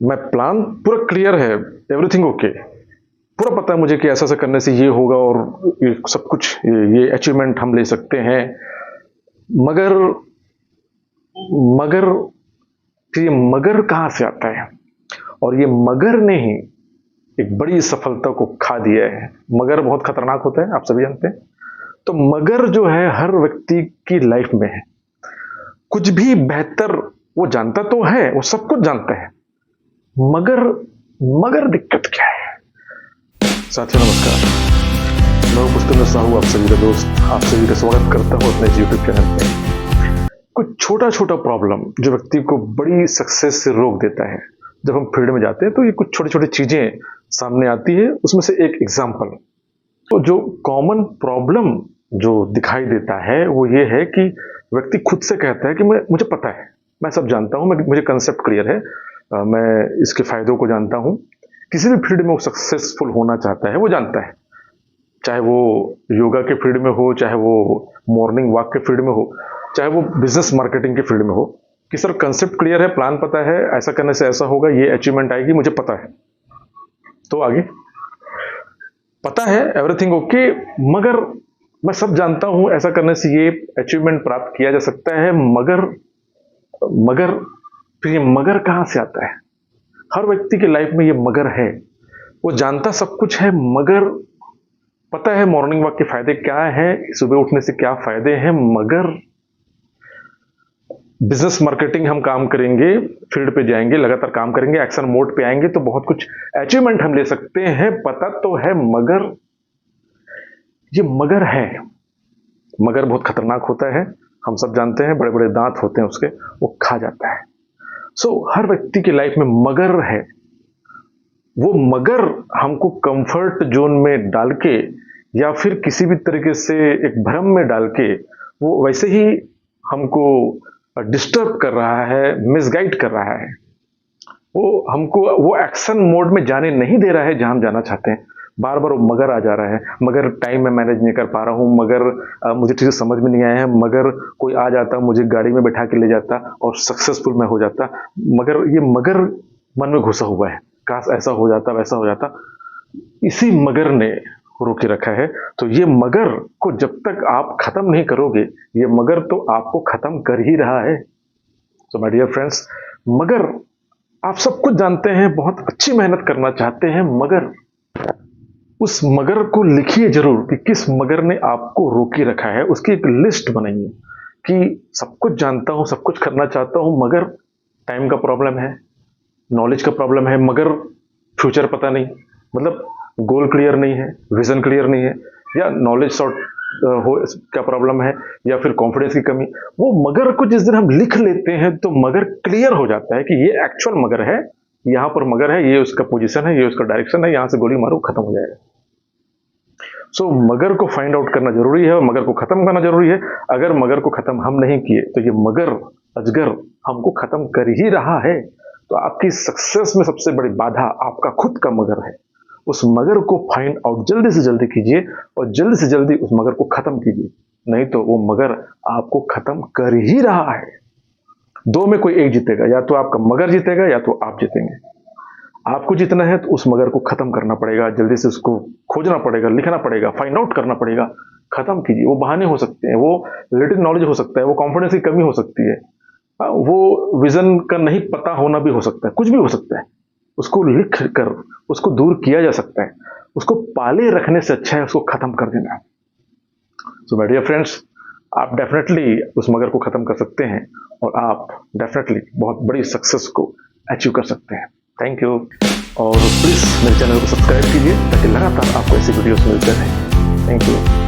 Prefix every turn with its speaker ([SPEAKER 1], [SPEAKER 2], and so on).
[SPEAKER 1] मैं प्लान पूरा क्लियर है, एवरीथिंग ओके, पूरा पता है मुझे कि ऐसा ऐसा करने से ये होगा और ये सब कुछ ये अचीवमेंट हम ले सकते हैं। मगर मगर फिर ये मगर कहाँ से आता है? और ये मगर ने ही एक बड़ी सफलता को खा दिया है। मगर बहुत खतरनाक होता है, आप सभी जानते हैं। तो मगर जो है हर व्यक्ति की लाइफ में है। कुछ भी बेहतर वो जानता तो है, वो सब कुछ जानता है, मगर दिक्कत क्या है? साथियों नमस्कार, मैं पुष्पेंद्र साहू, आप सभी का दोस्त, आप सभी का स्वागत करता हूं अपने YouTube चैनल पे। कुछ छोटा छोटा प्रॉब्लम जो व्यक्ति को बड़ी सक्सेस से रोक देता है। जब हम फील्ड में जाते हैं तो ये कुछ छोटी छोटी चीजें सामने आती है। उसमें से एक एग्जाम्पल, तो जो कॉमन प्रॉब्लम जो दिखाई देता है वो ये है कि व्यक्ति खुद से कहता है कि मुझे पता है, मैं सब जानता हूँ, मुझे कंसेप्ट क्लियर है, मैं इसके फायदों को जानता हूँ। किसी भी फील्ड में वो सक्सेसफुल होना चाहता है, वो जानता है, चाहे वो योगा के फील्ड में हो, चाहे वो मॉर्निंग वॉक के फील्ड में हो, चाहे वो बिजनेस मार्केटिंग के फील्ड में हो, कि सर कंसेप्ट क्लियर है, प्लान पता है, ऐसा करने से ऐसा होगा, ये अचीवमेंट आएगी, मुझे पता है। तो आगे पता है, एवरीथिंग ओके, मगर मैं सब जानता हूं, ऐसा करने से ये अचीवमेंट प्राप्त किया जा सकता है, मगर फिर ये मगर कहां से आता है? हर व्यक्ति की लाइफ में ये मगर है। वो जानता सब कुछ है, मगर पता है मॉर्निंग वॉक के फायदे क्या है, सुबह उठने से क्या फायदे हैं, मगर बिजनेस मार्केटिंग हम काम करेंगे, फील्ड पे जाएंगे, लगातार काम करेंगे, एक्शन मोड पे आएंगे तो बहुत कुछ अचीवमेंट हम ले सकते हैं, पता तो है, मगर ये मगर है। मगर बहुत खतरनाक होता है, हम सब जानते हैं, बड़े बड़े दांत होते हैं उसके, वो खा जाता है। हर व्यक्ति की लाइफ में मगर है। वो मगर हमको कंफर्ट जोन में डाल के या फिर किसी भी तरीके से एक भ्रम में डाल के वो वैसे ही हमको डिस्टर्ब कर रहा है, मिसगाइड कर रहा है। वो हमको वो एक्शन मोड में जाने नहीं दे रहा है जहां हम जाना चाहते हैं। बार बार वो मगर आ जा रहा है, मगर टाइम में मैनेज नहीं कर पा रहा हूँ, मगर मुझे चीज़ें समझ में नहीं आया है, मगर कोई आ जाता मुझे गाड़ी में बैठा के ले जाता और सक्सेसफुल मैं हो जाता। मगर ये मगर मन में घुसा हुआ है, काश ऐसा हो जाता, वैसा हो जाता। इसी मगर ने रोके रखा है। तो ये मगर को जब तक आप खत्म नहीं करोगे, ये मगर तो आपको खत्म कर ही रहा है। सो माय डियर फ्रेंड्स, मगर आप सब कुछ जानते हैं, बहुत अच्छी मेहनत करना चाहते हैं, मगर उस मगर को लिखिए जरूर कि किस मगर ने आपको रोके रखा है। उसकी एक लिस्ट बनाइए कि सब कुछ जानता हूं, सब कुछ करना चाहता हूं, मगर टाइम का प्रॉब्लम है, नॉलेज का प्रॉब्लम है, मगर फ्यूचर पता नहीं, मतलब गोल क्लियर नहीं है, विजन क्लियर नहीं है, या नॉलेज शॉर्ट हो क्या प्रॉब्लम है, या फिर कॉन्फिडेंस की कमी। वो मगर को जिस दिन हम लिख लेते हैं तो मगर क्लियर हो जाता है कि ये एक्चुअल मगर है, यहां पर मगर है, ये उसका पोजीशन है, ये उसका डायरेक्शन है, यहां से गोली मारो, खत्म हो जाएगा। मगर को फाइंड आउट करना जरूरी है और मगर को खत्म करना जरूरी है। अगर मगर को खत्म हम नहीं किए तो ये मगर अजगर हमको खत्म कर ही रहा है। तो आपकी सक्सेस में सबसे बड़ी बाधा आपका खुद का मगर है। उस मगर को फाइंड आउट जल्दी से जल्दी कीजिए और जल्दी से जल्दी उस मगर को खत्म कीजिए, नहीं तो वो मगर आपको खत्म कर ही रहा है। दो में कोई एक जीतेगा, या तो आपका मगर जीतेगा या तो आप जीतेंगे। आपको जीतना है तो उस मगर को खत्म करना पड़ेगा, जल्दी से उसको खोजना पड़ेगा, लिखना पड़ेगा, फाइंड आउट करना पड़ेगा, खत्म कीजिए। वो बहाने हो सकते हैं, वो रिलेटेड नॉलेज हो सकता है, वो कॉन्फिडेंस की कमी हो सकती है, वो विजन का नहीं पता होना भी हो सकता है, कुछ भी हो सकता है। उसको लिख कर उसको दूर किया जा सकता है। उसको पाले रखने से अच्छा है उसको खत्म कर देना। सो माय डियर फ्रेंड्स, आप डेफिनेटली उस मगर को खत्म कर सकते हैं और आप डेफिनेटली बहुत बड़ी सक्सेस को अचीव कर सकते हैं। थैंक यू, और प्लीज मेरे चैनल को सब्सक्राइब कीजिए ताकि लगातार आपको ऐसी वीडियोस मिलते रहें। Thank you.